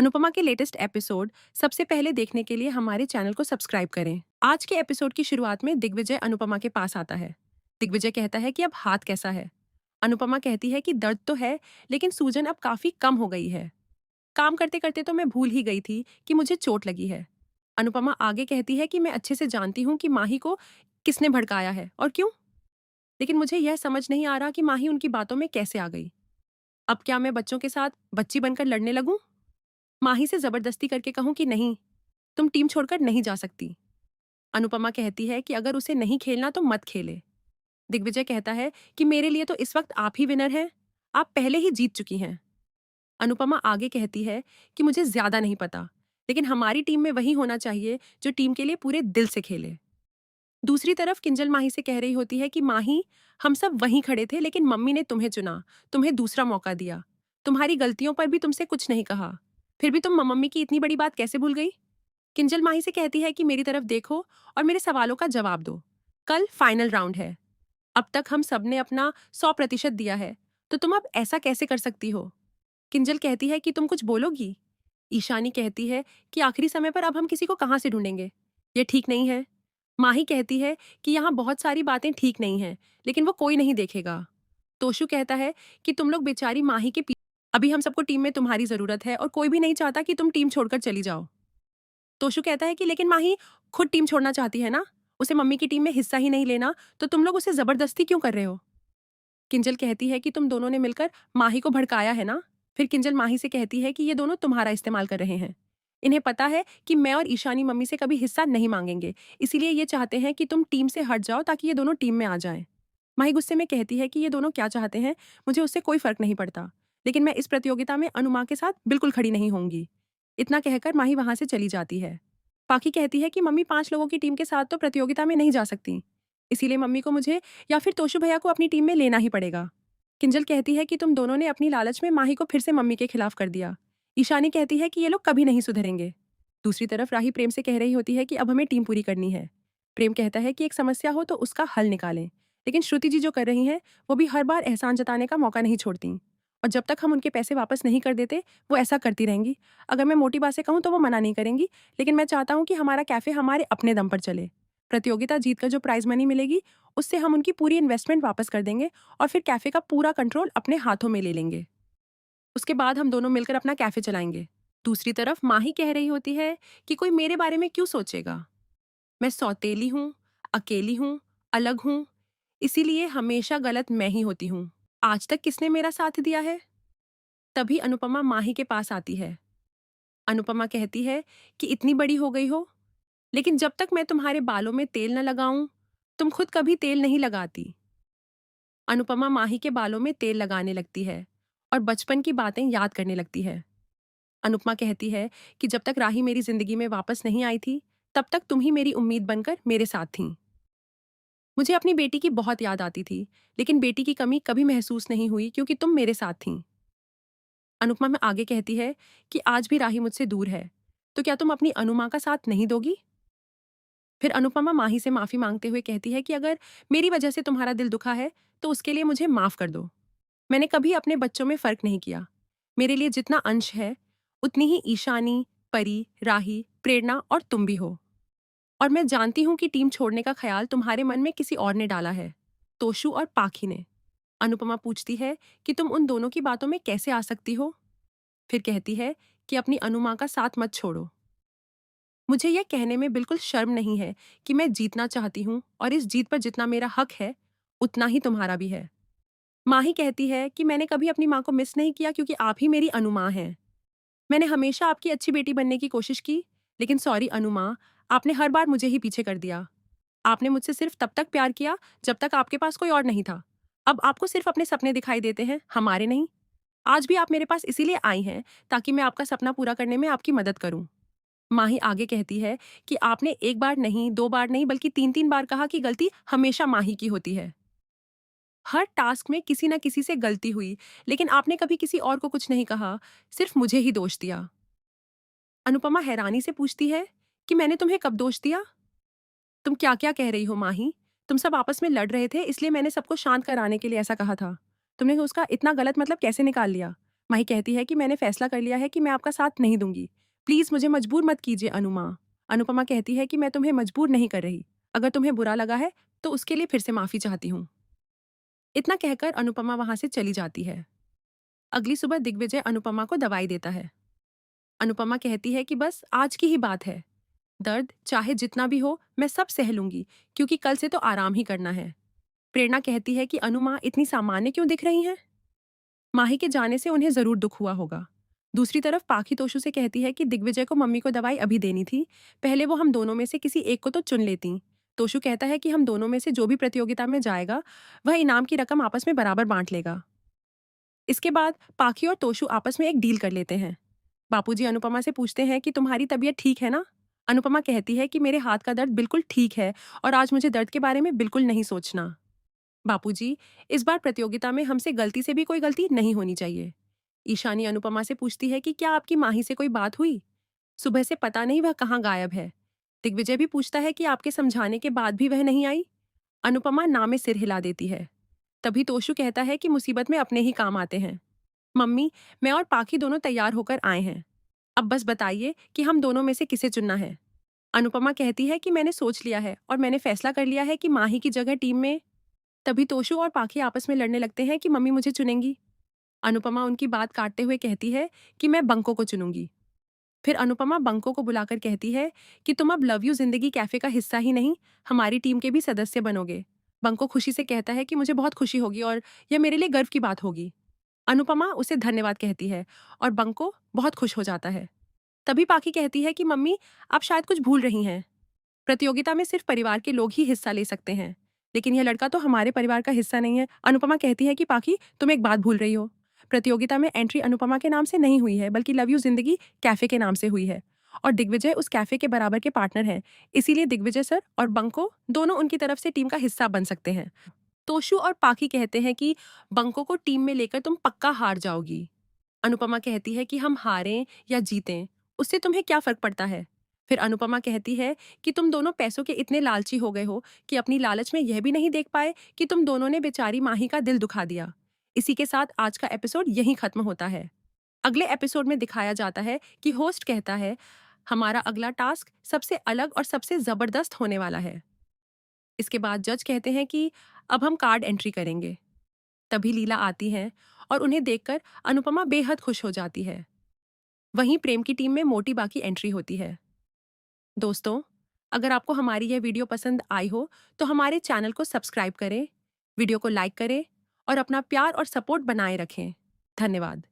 अनुपमा के latest episode सबसे पहले देखने के लिए हमारे चैनल को सब्सक्राइब करें। आज के एपिसोड की शुरुआत में दिग्विजय अनुपमा के पास आता है। दिग्विजय कहता है कि अब हाथ कैसा है। अनुपमा कहती है कि दर्द तो है, लेकिन सूजन अब काफी कम हो गई है। काम करते करते तो मैं भूल ही गई थी कि मुझे चोट लगी है। अनुपमा आगे कहती है कि मैं अच्छे से जानती हूँ कि माही को किसने भड़काया है और क्यों, लेकिन मुझे यह समझ नहीं आ रहा कि माही उनकी बातों में कैसे आ गई। अब क्या मैं बच्चों के साथ बच्ची बनकर लड़ने लगूं? माही से जबरदस्ती करके कहूं कि नहीं, तुम टीम छोड़कर नहीं जा सकती। अनुपमा कहती है कि अगर उसे नहीं खेलना तो मत खेले। दिग्विजय कहता है कि मेरे लिए तो इस वक्त आप ही विनर हैं, आप पहले ही जीत चुकी हैं। अनुपमा आगे कहती है कि मुझे ज्यादा नहीं पता, लेकिन हमारी टीम में वही होना चाहिए जो टीम के लिए पूरे दिल से खेले। दूसरी तरफ किंजल माही से कह रही होती है कि माही, हम सब वहीं खड़े थे, लेकिन मम्मी ने तुम्हें चुना, तुम्हें दूसरा मौका दिया, तुम्हारी गलतियों पर भी तुमसे कुछ नहीं कहा, फिर भी तुम मम्मी की इतनी बड़ी बात कैसे भूल गई? किंजल माही से कहती है कि मेरी तरफ देखो और मेरे सवालों का जवाब दो। कल फाइनल राउंड है। अब तक हम सबने अपना 100% दिया है, तो तुम अब ऐसा कैसे कर सकती हो? किंजल कहती है कि तुम कुछ बोलोगी? ईशानी कहती है कि आखिरी समय पर अब हम किसी को कहाँ से ढूंढेंगे, ये ठीक नहीं है। माही कहती है कि यहाँ बहुत सारी बातें ठीक नहीं हैं, लेकिन वो कोई नहीं देखेगा। तोशु कहता है कि तुम लोग बेचारी माही के पीछे, अभी हम सबको टीम में तुम्हारी जरूरत है और कोई भी नहीं चाहता कि तुम टीम छोड़कर चली जाओ। तोशु कहता है कि लेकिन माही खुद टीम छोड़ना चाहती है ना, उसे मम्मी की टीम में हिस्सा ही नहीं लेना, तो तुम लोग उसे जबरदस्ती क्यों कर रहे हो? किंजल कहती है कि तुम दोनों ने मिलकर माही को भड़काया है ना। फिर किंजल माही से कहती है कि ये दोनों तुम्हारा इस्तेमाल कर रहे हैं। इन्हें पता है कि मैं और ईशानी मम्मी से कभी हिस्सा नहीं मांगेंगे, इसीलिए ये चाहते हैं कि तुम टीम से हट जाओ ताकि ये दोनों टीम में आ जाएं। माही गुस्से में कहती है कि ये दोनों क्या चाहते हैं, मुझे उससे कोई फर्क नहीं पड़ता, लेकिन मैं इस प्रतियोगिता में अनुमा के साथ बिल्कुल खड़ी नहीं होंगी। इतना कहकर माही वहां से चली जाती है। पाखी कहती है कि मम्मी 5 लोगों की टीम के साथ तो प्रतियोगिता में नहीं जा सकती, इसीलिए मम्मी को मुझे या फिर तोशु भैया को अपनी टीम में लेना ही पड़ेगा। किंजल कहती है कि तुम दोनों ने अपनी लालच में माही को फिर से मम्मी के खिलाफ कर दिया। ईशानी कहती है कि ये लोग कभी नहीं सुधरेंगे। दूसरी तरफ राही प्रेम से कह रही होती है कि अब हमें टीम पूरी करनी है। प्रेम कहता है कि एक समस्या हो तो उसका हल निकालें, लेकिन श्रुति जी जो कर रही हैं वो भी हर बार एहसान जताने का मौका नहीं छोड़ती, और जब तक हम उनके पैसे वापस नहीं कर देते वो ऐसा करती रहेंगी। अगर मैं मोटी बात से कहूँ तो वो मना नहीं करेंगी, लेकिन मैं चाहता हूँ कि हमारा कैफे हमारे अपने दम पर चले। प्रतियोगिता जीतकर जो प्राइज मनी मिलेगी उससे हम उनकी पूरी इन्वेस्टमेंट वापस कर देंगे और फिर कैफे का पूरा कंट्रोल अपने हाथों में ले लेंगे। उसके बाद हम दोनों मिलकर अपना कैफे चलाएंगे। दूसरी तरफ माही कह रही होती है कि कोई मेरे बारे में क्यों सोचेगा, मैं सौतेली हूँ, अकेली हूँ, अलग हूँ, इसीलिए हमेशा गलत मैं ही होती हूँ। आज तक किसने मेरा साथ दिया है? तभी अनुपमा माही के पास आती है। अनुपमा कहती है कि इतनी बड़ी हो गई हो, लेकिन जब तक मैं तुम्हारे बालों में तेल न लगाऊं, तुम खुद कभी तेल नहीं लगाती। अनुपमा माही के बालों में तेल लगाने लगती है और बचपन की बातें याद करने लगती है। अनुपमा कहती है कि जब तक राही मेरी जिंदगी में वापस नहीं आई थी, तब तक तुम ही मेरी उम्मीद बनकर मेरे साथ थीं। मुझे अपनी बेटी की बहुत याद आती थी, लेकिन बेटी की कमी कभी महसूस नहीं हुई क्योंकि तुम मेरे साथ थीं। अनुपमा में आगे कहती है कि आज भी राही मुझसे दूर है, तो क्या तुम अपनी अनुमा का साथ नहीं दोगी? फिर अनुपमा माही से माफी मांगते हुए कहती है कि अगर मेरी वजह से तुम्हारा दिल दुखा है तो उसके लिए मुझे माफ कर दो। मैंने कभी अपने बच्चों में फर्क नहीं किया। मेरे लिए जितना अंश है उतनी ही ईशानी, परी, राही, प्रेरणा और तुम भी हो। और मैं जानती हूं कि टीम छोड़ने का ख्याल तुम्हारे मन में किसी और ने डाला है, तोशु और पाखी ने। अनुपमा पूछती है कि तुम उन दोनों की बातों में कैसे आ सकती हो? फिर कहती है कि अपनी अनुमा का साथ मत छोड़ो। मुझे यह कहने में बिल्कुल शर्म नहीं है कि मैं जीतना चाहती हूँ और इस जीत पर जितना मेरा हक है उतना ही तुम्हारा भी है। माही कहती है कि मैंने कभी अपनी माँ को मिस नहीं किया क्योंकि आप ही मेरी अनुमा हैं। मैंने हमेशा आपकी अच्छी बेटी बनने की कोशिश की, लेकिन सॉरी अनुमा, आपने हर बार मुझे ही पीछे कर दिया। आपने मुझसे सिर्फ तब तक प्यार किया जब तक आपके पास कोई और नहीं था। अब आपको सिर्फ अपने सपने दिखाई देते हैं, हमारे नहीं। आज भी आप मेरे पास इसीलिए आई हैं ताकि मैं आपका सपना पूरा करने में आपकी मदद करूं। माही आगे कहती है कि आपने एक बार नहीं, 2 बार नहीं, बल्कि 3-3 बार कहा कि गलती हमेशा माही की होती है। हर टास्क में किसी न किसी से गलती हुई, लेकिन आपने कभी किसी और को कुछ नहीं कहा, सिर्फ मुझे ही दोष दिया। अनुपमा हैरानी से पूछती है कि मैंने तुम्हें कब दोष दिया? तुम क्या-क्या कह रही हो माही? तुम सब आपस में लड़ रहे थे, इसलिए मैंने सबको शांत कराने के लिए ऐसा कहा था। तुमने उसका इतना गलत मतलब कैसे निकाल लिया? माही कहती है कि मैंने फैसला कर लिया है कि मैं आपका साथ नहीं दूंगी। प्लीज मुझे मजबूर मत कीजिए अनुमा। अनुपमा कहती है कि मैं तुम्हें मजबूर नहीं कर रही। अगर तुम्हें बुरा लगा है तो उसके लिए फिर से माफी चाहती हूँ। इतना कहकर अनुपमा वहां से चली जाती है। अगली सुबह दिग्विजय अनुपमा को दवाई देता है। अनुपमा कहती है कि बस आज की ही बात है। दर्द चाहे जितना भी हो मैं सब सह लूंगी, क्योंकि कल से तो आराम ही करना है। प्रेरणा कहती है कि अनुमा इतनी सामान्य क्यों दिख रही हैं? माही के जाने से उन्हें जरूर दुख हुआ होगा। दूसरी तरफ पाखी तोशु से कहती है कि दिग्विजय को मम्मी को दवाई अभी देनी थी, पहले वो हम दोनों में से किसी एक को तो चुन लेती। तोशु कहता है कि हम दोनों में से जो भी प्रतियोगिता में जाएगा वह इनाम की रकम आपस में बराबर बांट लेगा। इसके बाद पाखी और तोशु आपस में एक डील कर लेते हैं। बापूजी अनुपमा से पूछते हैं कि तुम्हारी तबीयत ठीक है ना? अनुपमा कहती है कि मेरे हाथ का दर्द बिल्कुल ठीक है और आज मुझे दर्द के बारे में बिल्कुल नहीं सोचना। बापूजी, इस बार प्रतियोगिता में हमसे गलती से भी कोई गलती नहीं होनी चाहिए। ईशानी अनुपमा से पूछती है कि क्या आपकी माही से कोई बात हुई? सुबह से पता नहीं वह कहाँ गायब है। दिग्विजय भी पूछता है कि आपके समझाने के बाद भी वह नहीं आई? अनुपमा ना में सिर हिला देती है। तभी तोशु कहता है कि मुसीबत में अपने ही काम आते हैं। मम्मी, मैं और पाखी दोनों तैयार होकर आए हैं। अब बस बताइए कि हम दोनों में से किसे चुनना है। अनुपमा कहती है कि मैंने सोच लिया है और मैंने फैसला कर लिया है कि माही की जगह टीम में। तभी तोशु और पाखी आपस में लड़ने लगते हैं कि मम्मी मुझे चुनेंगी। अनुपमा उनकी बात काटते हुए कहती है कि मैं बंको को चुनूंगी। फिर अनुपमा बंको को बुलाकर कहती है कि तुम अब लव यू जिंदगी कैफे का हिस्सा ही नहीं, हमारी टीम के भी सदस्य बनोगे। बंको खुशी से कहता है कि मुझे बहुत खुशी होगी और यह मेरे लिए गर्व की बात होगी। अनुपमा उसे धन्यवाद कहती है और बंको बहुत खुश हो जाता है। तभी पाखी कहती है कि मम्मी, आप शायद कुछ भूल रही हैं। प्रतियोगिता में सिर्फ परिवार के लोग ही हिस्सा ले सकते हैं, लेकिन यह लड़का तो हमारे परिवार का हिस्सा नहीं है। अनुपमा कहती है कि पाखी, तुम एक बात भूल रही हो। प्रतियोगिता में एंट्री अनुपमा के नाम से नहीं हुई है, बल्कि लव यू जिंदगी कैफे के नाम से हुई है और दिग्विजय उस कैफे के बराबर के पार्टनर हैं। इसीलिए दिग्विजय सर और बंको दोनों उनकी तरफ से टीम का हिस्सा बन सकते हैं। तोशु और पाखी कहते हैं कि बंको को टीम में लेकर तुम पक्का हार जाओगी। अनुपमा कहती है कि हम हारें या जीतें, उससे तुम्हें क्या फर्क पड़ता है? फिर अनुपमा कहती है कि तुम दोनों पैसों के इतने लालची हो गए हो कि अपनी लालच में यह भी नहीं देख पाए कि तुम दोनों ने बेचारी माही का दिल दुखा दिया। इसी के साथ आज का एपिसोड यहीं खत्म होता है। अगले एपिसोड में दिखाया जाता है कि होस्ट कहता है हमारा अगला टास्क सबसे अलग और सबसे जबरदस्त होने वाला है। इसके बाद जज कहते हैं कि अब हम कार्ड एंट्री करेंगे। तभी लीला आती है और उन्हें देखकर अनुपमा बेहद खुश हो जाती है। वहीं प्रेम की टीम में मोटी बा की एंट्री होती है। दोस्तों, अगर आपको हमारी यह वीडियो पसंद आई हो तो हमारे चैनल को सब्सक्राइब करें, वीडियो को लाइक करें और अपना प्यार और सपोर्ट बनाए रखें। धन्यवाद।